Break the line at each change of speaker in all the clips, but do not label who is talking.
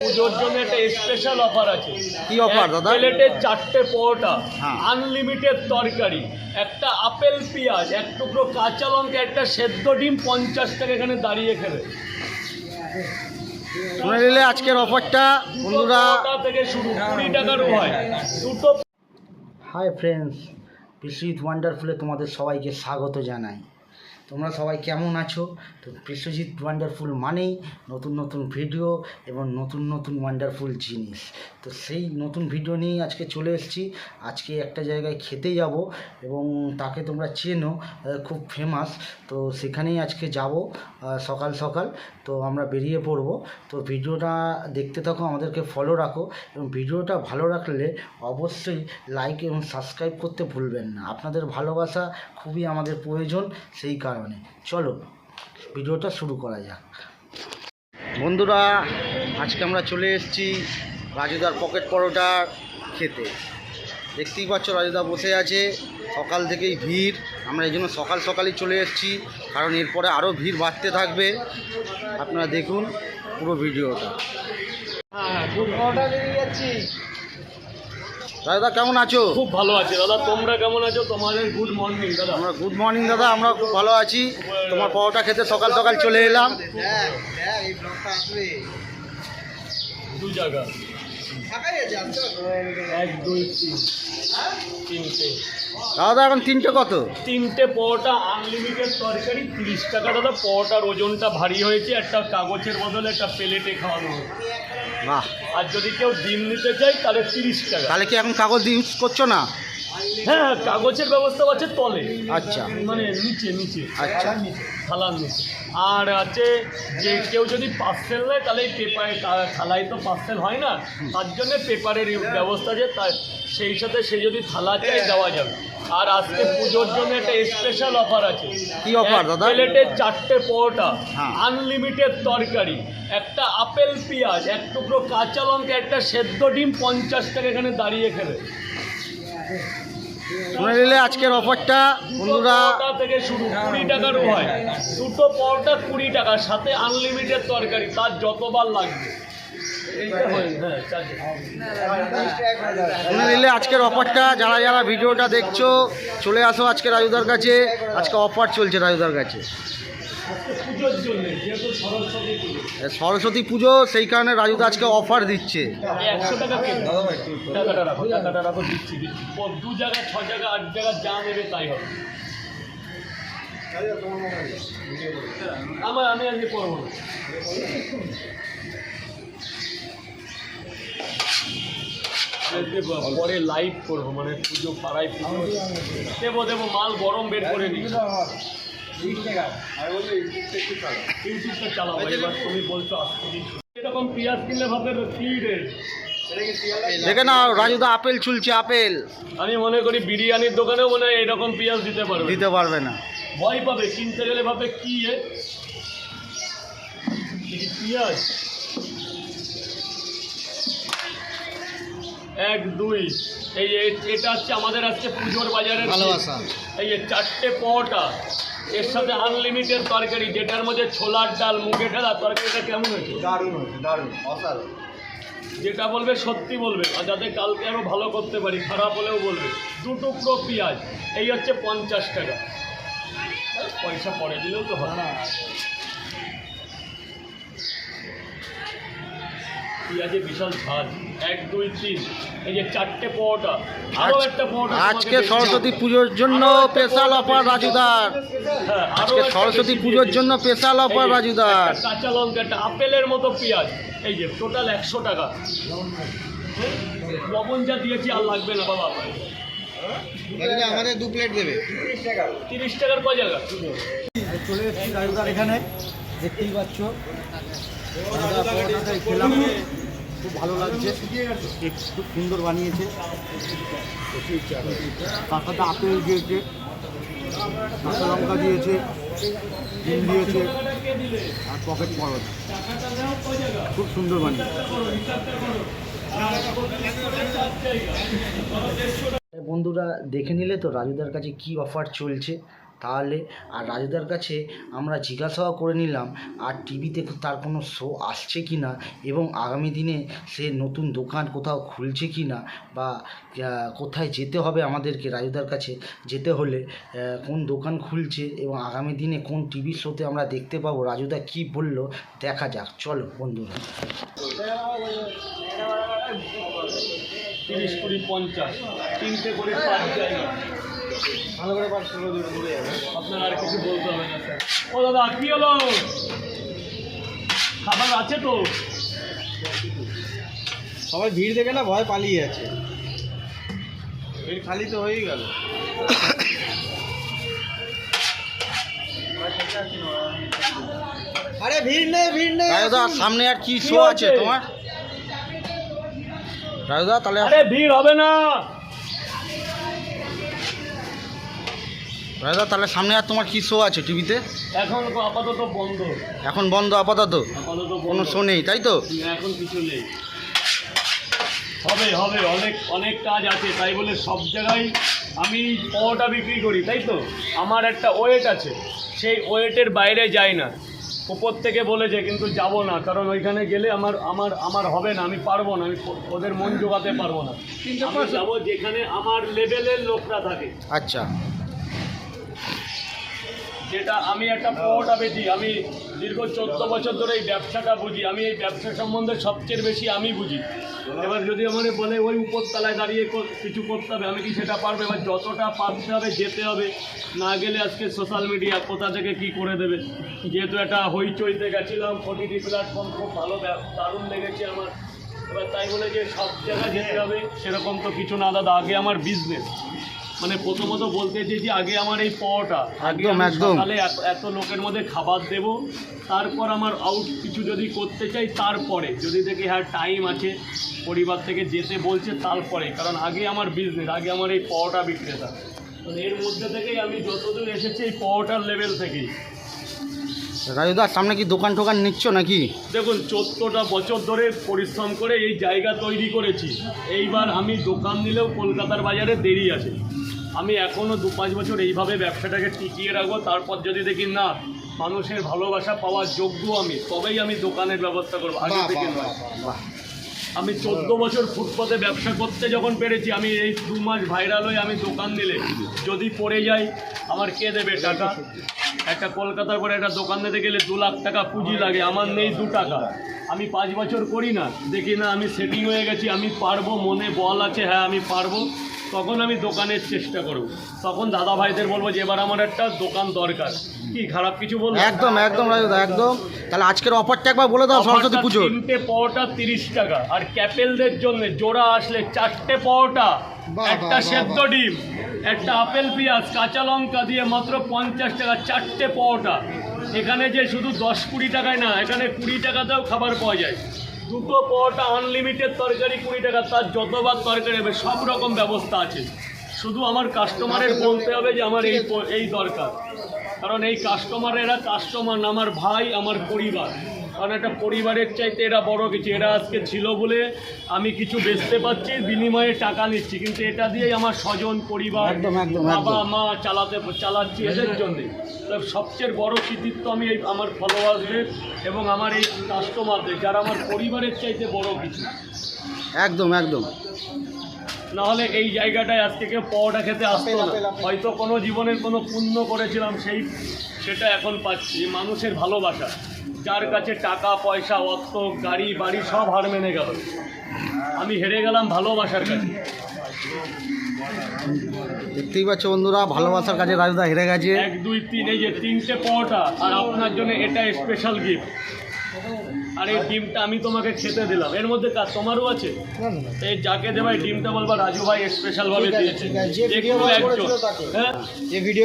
পুজোর জন্য একটা স্পেশাল অফার আছে।
কি অফার দাদা?
প্লেটের 4টে পরোটা,
হ্যাঁ।
আনলিমিটেড তরকারি, একটা আপেল পেঁয়াজ, এক টুকরো কাঁচা লঙ্কা, একটা সেদ্ধ ডিম 50 টাকা এখানে দাঁড়িয়ে খেলে।
শুনে নিলে আজকের অফারটা বন্ধুরা।
পরোটা থেকে শুরু 20 টাকার হয় দুটো।
হাই ফ্রেন্ডস, বিশ্বজিৎ ওয়ান্ডারফুলে তোমাদের সবাইকে স্বাগত জানাই। তোমরা সবাই কেমন আছো? তো বিশ্বজিৎ ওয়ান্ডারফুল মানেই নতুন নতুন ভিডিও এবং নতুন নতুন ওয়ান্ডারফুল জিনিস। তো সেই নতুন ভিডিও নিয়েই আজকে চলে এসেছি। আজকে একটা জায়গায় খেতে যাব এবং তাকে তোমরা চেনো, খুব ফেমাস। তো সেখানেই আজকে যাব সকাল সকাল। তো আমরা বেরিয়ে পড়ব। তো ভিডিওটা দেখতে থাকো, আমাদেরকে ফলো রাখো এবং ভিডিওটা ভালো রাখলে অবশ্যই লাইক এবং সাবস্ক্রাইব করতে ভুলবেন না। আপনাদের ভালোবাসা খুবই আমাদের প্রয়োজন, সেই কারণে চলো ভিডিওটা শুরু করা যাক। বন্ধুরা, আজকে আমরা চলে এসেছি রাজুদার পকেট পরোটা খেতে। দেখতেই পাচ্ছ রাজুদা বসে আছে, সকাল থেকেই ভিড়। আমরা এই জন্য সকাল সকালই চলে এসেছি, কারণ এরপরে আরও ভিড় বাড়তে থাকবে। আপনারা দেখুন পুরো ভিডিওটা। রাজুদা কেমন আছো?
খুব ভালো আছে দাদা, তোমরা কেমন আছো? তোমাদের গুড মর্নিং দাদা।
আমরা গুড মর্নিং দাদা, আমরা খুব ভালো আছি। তোমার পরোটা খেতে সকাল সকাল চলে এলাম।
দু জায়গা 1 2 3 তিনটে
দাদা এখন তিনটে কত?
3টে পরোটা আনলিমিটেড তরকারি 30 টাকা দাদা। পরোটার ওজনটা ভারী হয়েছে, একটা কাগজের বদলে একটা প্লেটে খাওয়ানো হয়।
বাহ,
আর যদি কেউ ডিম নিতে চায় তাহলে 30 টাকা।
তাহলে কি এখন কাগজ ইউজ করছো না?
হ্যাঁ, কাগজের ব্যবস্থা আছে তলে,
আচ্ছা
মানে নিচে
আচ্ছা।
থালার নিচে। আর আছে যে কেউ যদি পার্সেল নেয় তাহলে এই পেপারে, থালায় তো পার্সেল হয় না, তার জন্য পেপারের ব্যবস্থা আছে। তার সেই সাথে সে যদি থালা চায় দেওয়া যাবে। আর আজকে পুজোর জন্য একটা স্পেশাল অফার আছে।
কি অফার দাদা?
প্লেটের 4টে পরোটা,
হ্যাঁ।
আনলিমিটেড তরকারি, একটা আপেল পেঁয়াজ, এক টুকরো কাঁচা লঙ্কা, একটা সেদ্ধ ডিম 50 টাকা এখানে দাঁড়িয়ে খেলে।
শুনে নিলে আজকের অফারটা বন্ধুরা।
পরোটা থেকে শুরু 20 টাকার হয় দুটো পরোটা 20 টাকা, সাথে আনলিমিটেড তরকারি, তার যতবার লাগবে।
শুনে নিলে আজকের অফারটা। যারা যারা ভিডিওটা দেখছো চলে আসো আজকে রাজুদার কাছে। আজকে অফার চলছে রাজুদার কাছে,
পুজোর জন্য, যেহেতু সরস্বতী পুজো,
সরস্বতী পুজো, সেই কারণে রাজুদা আজকে অফার দিচ্ছে।
100 টাকা কেজি। টাকাটা রাখো, দিচ্ছি। 2 জায়গা 6 জায়গা 8 জায়গা যা নেবে তাই হবে। আমি আজকে করবো না। পরে লাইভ করবো, মানে পুজো পাড়ায় দেবো মাল গরম বের করে দিই। ইউটিউবটা চালাবো এবার। তুমি বলছো এরকম পেঁয়াজ কিনলে ভাবে কি রেট?
দেখে না রাজুদা আপেল চুলছে, আপেল।
আমি মনে করি বিরিয়ানির দোকানেও মনে হয় এরকম পেঁয়াজ দিতে
পারবে না।
ভয় পাবে, কিনতে গেলে ভাবে কি পেঁয়াজ। 1 2 এটা হচ্ছে আমাদের আজকে পুজোর বাজারের
ভালোবাসা।
এই 4টে পরোটা, এর সাথে আনলিমিটেড তরকারি, যেটার মধ্যে ছোলার ডাল, মুগে ঢালা। তরকারিটা কেমন হয়েছে?
দারুণ হয়েছে, দারুণ, অসাধারণ।
যেটা বলবে সত্যি বলবে, আর যাতে কালকে আরও ভালো করতে পারি, খারাপ হলেও বলবে। 2 টুকরো পেঁয়াজ, এই হচ্ছে 50 টাকা। পয়সা পরে দিলেও তো হয়। পেঁয়াজে বিশাল ঝাল। 1 2 3 এই যে 4টে পরোটা, আরও একটা পরোটা।
আজকে সরস্বতী পুজোর জন্য স্পেশাল অফার রাজুদার। আজকে সরস্বতী পুজোর জন্য স্পেশাল অফার রাজুদার।
কাঁচা লঙ্কা, একটা আপেলের মতো পেঁয়াজ, এই যে টোটাল 100 টাকা। লবণ যা দিয়েছি আর লাগবে না বাবা।
আমাদের 2 প্লেট দেবে।
30 টাকার কয় জায়গা?
চলে এসেছি রাজুদার এখানে, দেখতেই পাচ্ছ। খেলাম, খুব ভালো লাগছে, খুব সুন্দর বানিয়েছে। তার সাথে আপেল দিয়েছে, কাঁচা লঙ্কা দিয়েছে, ডিম দিয়েছে আর পকেট পরোটা। খুব সুন্দর বানিয়েছে। বন্ধুরা দেখে নিলে তো রাজুদার কাছে কি অফার চলছে। তাহলে। আর রাজুদার কাছে আমরা জিজ্ঞাসাও করে নিলাম আর টিভিতে তার কোনো শো আসছে কি না, এবং আগামী দিনে সে নতুন দোকান কোথাও খুলছে কি না, বা কোথায় যেতে হবে আমাদেরকে রাজুদার কাছে যেতে হলে, কোন দোকান খুলছে এবং আগামী দিনে কোন টিভি শোতে আমরা দেখতে পাবো। রাজুদা কি বললো দেখা যাক, চলো বন্ধুরা।
30, 20, 50 তিনটে করে পাঁচ জায়গা
ভালো করে পাঁচ করে দূরে যাবে।
আপনার আর কিছু বলতে হবে না স্যার। ও দাদা কি হলো, খাবার আছে তো?
সবাই ভিড় দেখে না ভয় পালিয়ে যাচ্ছে, ভিড় খালি তো হয়েই গেল। আরে ভিড় নেই, ভিড় নেই।
রাজুদা সামনে আর কি শো আছে তোমার? রাজুদা তাহলে
আরে ভিড় হবে না।
রাজুদা তাহলে সামনে আর তোমার কি শো আছে টিভিতে?
এখন আপাতত বন্ধ,
এখন বন্ধ আপাতত,
আপাতত
কোনো
বন্ধ।
শো নেই তাই তো?
এখন কিছু নেই, হবে হবে অনেক অনেক কাজ আছে, তাই বলে সব জায়গায় আমি পাওয়াটা বিক্রি করি, তাই তো? আমার একটা ওয়েট আছে, সেই ওয়েটের বাইরে যাই না। উপর থেকে বলেছে কিন্তু যাব না, কারণ ওইখানে গেলে আমার আমার আমার হবে না, আমি পারবো না, আমি ওদের মন জোগাতে পারবো না। আমি যাবো যেখানে আমার লেভেলের লোকরা থাকে।
আচ্ছা,
যেটা আমি একটা পাওয়াটা বেশি, আমি দীর্ঘ 14 বছর ধরে এই ব্যবসাটা বুঝি, আমি এই ব্যবসা সম্বন্ধে সবচেয়ে বেশি আমি বুঝি। এবার যদি আমার বলে ওই উপরতলায় দাঁড়িয়ে কিছু করতে হবে, আমি কি সেটা পারবো? এবার যতটা পারতে হবে, যেতে হবে, না গেলে আজকে সোশ্যাল মিডিয়া কোথা থেকে কি করে দেবে। যেহেতু একটা হইচইতে গেছিলাম, ওটিটি প্ল্যাটফর্ম খুব ভালো, দারুণ লেগেছে আমার। এবার তাই বলে যে সব জায়গায় যেতে হবে সেরকম তো কিছু না দাদা। আগে আমার বিজনেস, মানে প্রথমত বলতে চাই যে আগে আমার এই পাওয়াটা, আগে
একদম,
আমি
একদম।
সকালে এত লোকের মধ্যে খাবার দেব, তারপর আমার আউট কিছু যদি করতে চাই, তারপরে যদি দেখি হ্যাঁ টাইম আছে, পরিবার থেকে যেতে বলছে, তারপরে। কারণ আগে আমার বিজনেস, আগে আমার এই পাওয়াটা বিক্রেতা। তো এর মধ্যে থেকেই আমি যতদূর এসেছি এই পাওয়াটার লেভেল থেকেই।
রাজুদা সামনে কি দোকান টোকান নিচ্ছ নাকি?
দেখুন 14টা বছর ধরে পরিশ্রম করে এই জায়গা তৈরি করেছি। এইবার আমি দোকান নিলেও কলকাতার বাজারে দেরি আছে। আমি এখনও 2-5 বছর এইভাবে ব্যবসাটাকে টিকিয়ে রাখবো। তারপর যদি দেখি না মানুষের ভালোবাসা পাওয়ার যোগ্য আমি, তবেই আমি দোকানের ব্যবস্থা করবো, আগে থেকে নয়। আমি 14 বছর ফুটপাতে ব্যবসা করতে যখন পেরেছি, আমি এই 2 মাস ভাইরাল হয়ে আমি দোকান নিলে যদি পড়ে যাই, আমার কে দেবে টাকা? একটা কলকাতার পরে একটা দোকান নিতে গেলে 2 লাখ টাকা পুঁজি লাগে, আমার নেই 2 টাকা। আমি 5 বছর করি না, দেখি না আমি সেটিং হয়ে গেছি, আমি পারবো, মনে বল আছে, হ্যাঁ আমি পারবো, তখন আমি দোকানের চেষ্টা করব। তখন দাদা ভাইদের বলবো যে এবার আমার একটা দোকান দরকার। কি খারাপ কিছু বলবো?
একদম একদম রাজুদা, একদম। তাহলে আজকের অফারটা একবার বলে দাও সরস্বতী পুজোর।
3টে পাওয়াটা 30 টাকা, আর ক্যাপেলদের জন্য জোড়া আসলে 4টে পাওয়াটা, একটা সেদ্ধ ডিম, একটা আপেল পেঁয়াজ কাঁচা লঙ্কা দিয়ে মাত্র 50 টাকা 4টে পাওয়াটা। এখানে যে শুধু 10-20 টাকায় না, এখানে 20 টাকাতেও খাবার পাওয়া যায়। 2টো পাওয়াটা আনলিমিটেড, তরকারি 20 টাকা, তার যতবার তরকারি হবে সব রকম ব্যবস্থা আছে। শুধু আমার কাস্টমারের বলতে হবে যে আমার এই দরকার, কারণ এই কাস্টমারেরা কাস্টমার না, আমার ভাই, আমার পরিবার। কারণ একটা পরিবারের চাইতে এরা বড় কিছু। এরা আজকে ছিল বলে আমি কিছু বেচতে পারছি, বিনিময়ে টাকা নিচ্ছি, কিন্তু এটা দিয়েই আমার স্বজন পরিবার,
একদম, একদম,
বাবা
একদম।
মা চালাচ্ছি এদের জন্যে। সবচেয়ে বড় কৃতিত্ব আমি এই আমার ফলোয়ার্সদের এবং আমার এই কাস্টমারদের, যারা আমার পরিবারের চাইতে বড় কিছু।
একদম একদম।
নাহলে এই জায়গাটায় আজকে কেউ পাওয়াটা খেতে আসতো না। হয়তো কোনো জীবনের কোনো পুণ্য করেছিলাম, সেটা এখন পাচ্ছি। মানুষের ভালোবাসা, যার কাছে টাকা পয়সা, অর্থ, গাড়ি বাড়ি সব হার মেনে গেল, আমি হেরে গেলাম ভালোবাসার কাছে।
দেখতেই পাচ্ছ বন্ধুরা, ভালোবাসার কাছে রাজুদা হেরে গেছে।
1, 2, 3, এই যে 3টে পাওয়াটা, আর আপনার জন্য এটা স্পেশাল গিফট। আর এই ডিমটা আমি তোমাকে খেতে দিলাম, এর মধ্যে কাজ তোমারও আছে। এই যাকে দেবাই ডিমটা বলবা রাজু ভাই স্পেশাল ভাবে দিয়েছে।
যে ভিডিও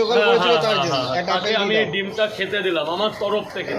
কল করেছিল তার জন্য
তাকে আমি এই ডিমটা খেতে দিলাম আমার তরফ থেকে।